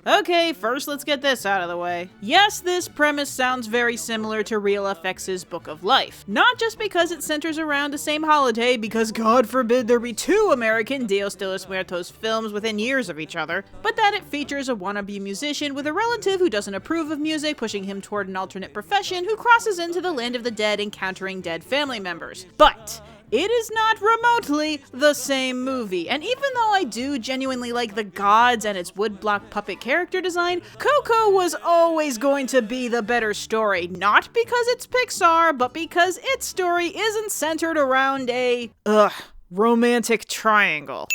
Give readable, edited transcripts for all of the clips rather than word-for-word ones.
Okay, first let's get this out of the way. Yes, this premise sounds very similar to Real FX's Book of Life. Not just because it centers around the same holiday, because God forbid there be two American Dios de los Muertos films within years of each other, but that it features a wannabe musician with a relative who doesn't approve of music, pushing him toward an alternate profession, who crosses into the land of the dead encountering dead family members. But it is not remotely the same movie, and even though I do genuinely like the gods and its woodblock puppet character design, Coco was always going to be the better story, not because it's Pixar, but because its story isn't centered around a, romantic triangle.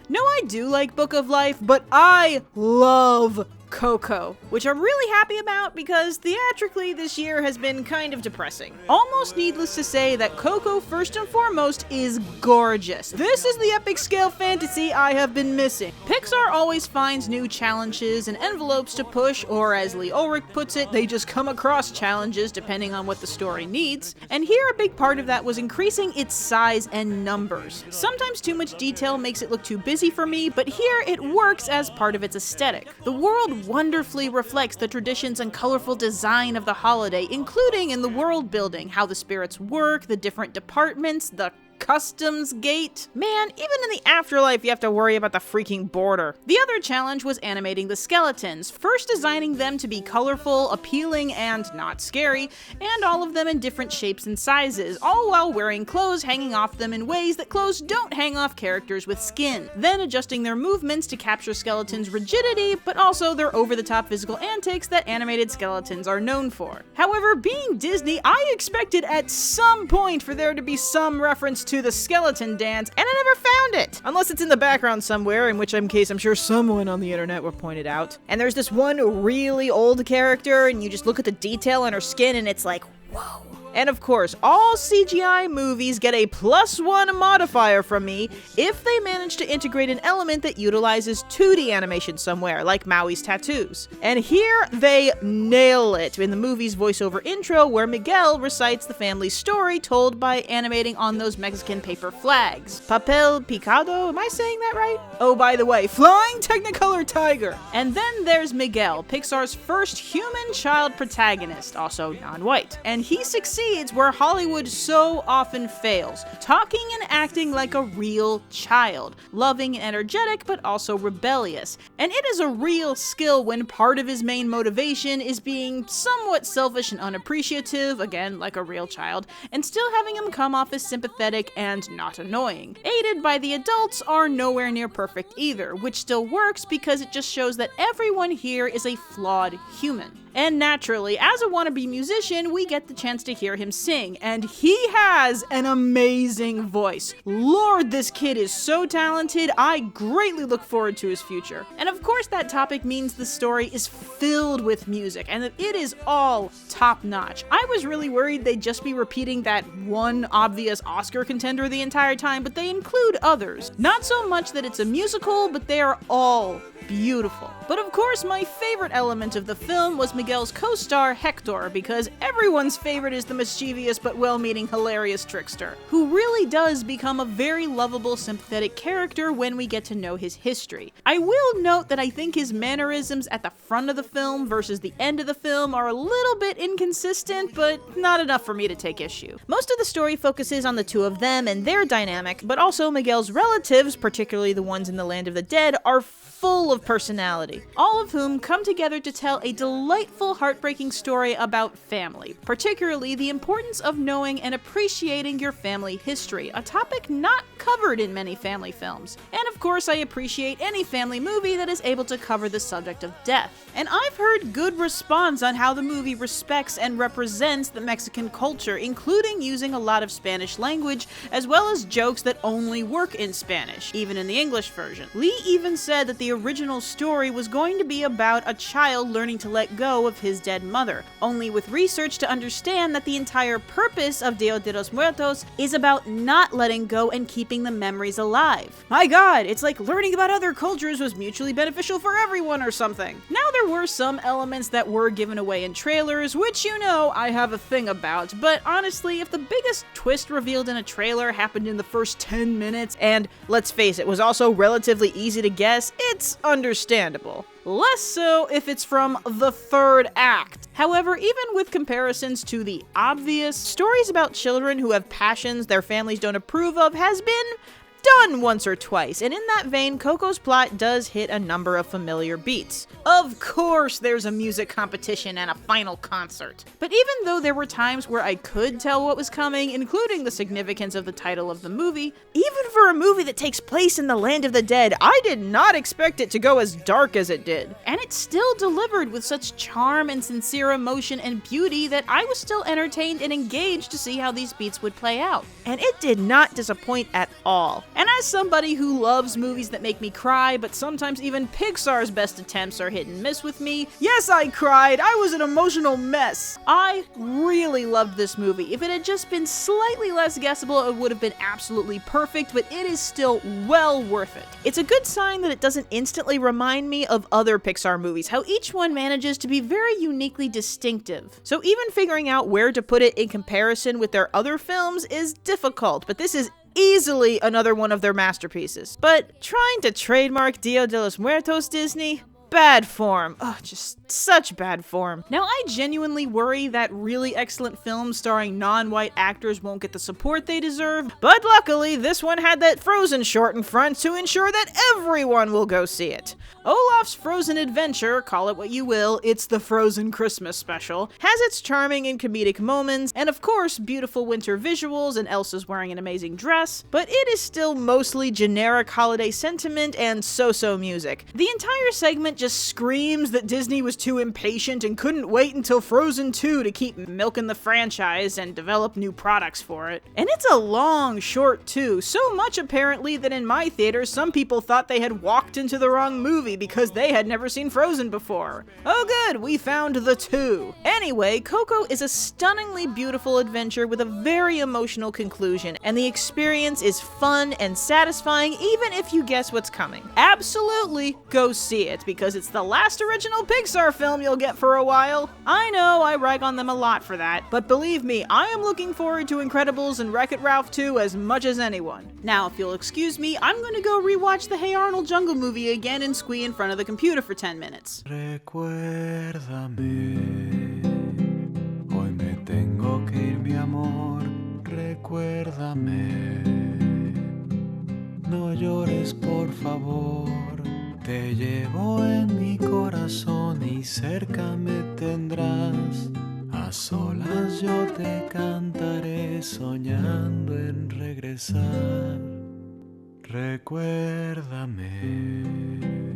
No, I do like Book of Life, but I love Coco, which I'm really happy about because theatrically this year has been kind of depressing. Almost needless to say that Coco, first and foremost, is gorgeous. This is the epic scale fantasy I have been missing. Pixar always finds new challenges and envelopes to push, or as Lee Ulrich puts it, they just come across challenges depending on what the story needs. And here a big part of that was increasing its size and numbers. Sometimes too much detail makes it look too busy for me, but here it works as part of its aesthetic. The world wonderfully reflects the traditions and colorful design of the holiday, including in the world building, how the spirits work, the different departments, the customs gate. Man, even in the afterlife you have to worry about the freaking border. The other challenge was animating the skeletons, first designing them to be colorful, appealing, and not scary, and all of them in different shapes and sizes, all while wearing clothes hanging off them in ways that clothes don't hang off characters with skin. Then adjusting their movements to capture skeletons' rigidity, but also their over-the-top physical antics that animated skeletons are known for. However, being Disney, I expected at some point for there to be some reference to the skeleton dance, and I never found it! Unless it's in the background somewhere, in which case I'm sure someone on the internet will point it out. And there's this one really old character, and you just look at the detail on her skin, and it's like, whoa. And of course, all CGI movies get a +1 modifier from me if they manage to integrate an element that utilizes 2D animation somewhere, like Maui's tattoos. And here they nail it in the movie's voiceover intro, where Miguel recites the family's story told by animating on those Mexican paper flags. Papel picado, am I saying that right? Oh, by the way, flying Technicolor tiger! And then there's Miguel, Pixar's first human child protagonist, also non-white. And he succeeds where Hollywood so often fails, talking and acting like a real child, loving and energetic but also rebellious. And it is a real skill when part of his main motivation is being somewhat selfish and unappreciative, again like a real child, and still having him come off as sympathetic and not annoying. Aided by the adults are nowhere near perfect either, which still works because it just shows that everyone here is a flawed human. And naturally, as a wannabe musician, we get the chance to hear him sing, and he has an amazing voice. Lord, this kid is so talented, I greatly look forward to his future. And of course that topic means the story is filled with music, and that it is all top-notch. I was really worried they'd just be repeating that one obvious Oscar contender the entire time, but they include others. Not so much that it's a musical, but they are all beautiful. But of course, my favorite element of the film was Miguel's co-star Hector, because everyone's favorite is the mischievous but well-meaning hilarious trickster, who really does become a very lovable, sympathetic character when we get to know his history. I will note that I think his mannerisms at the front of the film versus the end of the film are a little bit inconsistent, but not enough for me to take issue. Most of the story focuses on the two of them and their dynamic, but also Miguel's relatives, particularly the ones in the land of the dead, are full of personality, all of whom come together to tell a delightful, heartbreaking story about family, particularly the importance of knowing and appreciating your family history, a topic not covered in many family films. And of course, I appreciate any family movie that is able to cover the subject of death. And I've heard good response on how the movie respects and represents the Mexican culture, including using a lot of Spanish language, as well as jokes that only work in Spanish, even in the English version. Lee even said that the original story was going to be about a child learning to let go of his dead mother, only with research to understand that the entire purpose of Dia de los Muertos is about not letting go and keeping the memories alive. My god, it's like learning about other cultures was mutually beneficial for everyone or something. Now there were some elements that were given away in trailers, which you know I have a thing about, but honestly, if the biggest twist revealed in a trailer happened in the first 10 minutes, and let's face it, was also relatively easy to guess, it's understandable. less so if it's from the third act. However, even with comparisons to the obvious, stories about children who have passions their families don't approve of has been done once or twice, and in that vein, Coco's plot does hit a number of familiar beats. Of course there's a music competition and a final concert. But even though there were times where I could tell what was coming, including the significance of the title of the movie, even for a movie that takes place in the land of the dead, I did not expect it to go as dark as it did. And it still delivered with such charm and sincere emotion and beauty that I was still entertained and engaged to see how these beats would play out. And it did not disappoint at all. And as somebody who loves movies that make me cry, but sometimes even Pixar's best attempts are hit and miss with me, yes, I cried. I was an emotional mess. I really loved this movie. If it had just been slightly less guessable, it would have been absolutely perfect, but it is still well worth it. It's a good sign that it doesn't instantly remind me of other Pixar movies, how each one manages to be very uniquely distinctive. So even figuring out where to put it in comparison with their other films is difficult, but this is easily another one of their masterpieces. But trying to trademark Dia de los Muertos, Disney? Bad form. Oh, just such bad form. Now, I genuinely worry that really excellent films starring non-white actors won't get the support they deserve, but luckily, this one had that Frozen short in front to ensure that everyone will go see it. Olaf's Frozen Adventure, call it what you will, it's the Frozen Christmas special, has its charming and comedic moments, and of course, beautiful winter visuals and Elsa's wearing an amazing dress, but it is still mostly generic holiday sentiment and so-so music. The entire segment just screams that Disney was too impatient and couldn't wait until Frozen 2 to keep milking the franchise and develop new products for it. And it's a long short too, so much apparently that in my theater some people thought they had walked into the wrong movie because they had never seen Frozen before. Oh good, we found the 2. Anyway, Coco is a stunningly beautiful adventure with a very emotional conclusion, and the experience is fun and satisfying even if you guess what's coming. Absolutely go see it, because it's the last original Pixar film you'll get for a while. I know I rag on them a lot for that, but believe me, I am looking forward to Incredibles and Wreck-It Ralph 2 as much as anyone. Now, if you'll excuse me, I'm gonna go rewatch the Hey Arnold Jungle movie again and squee in front of the computer for 10 minutes. Recuérdame, hoy me tengo que ir, mi amor, recuérdame, no llores por favor, te llevo en mi corazón y cerca me tendrás, a solas yo te cantaré soñando en regresar, recuérdame.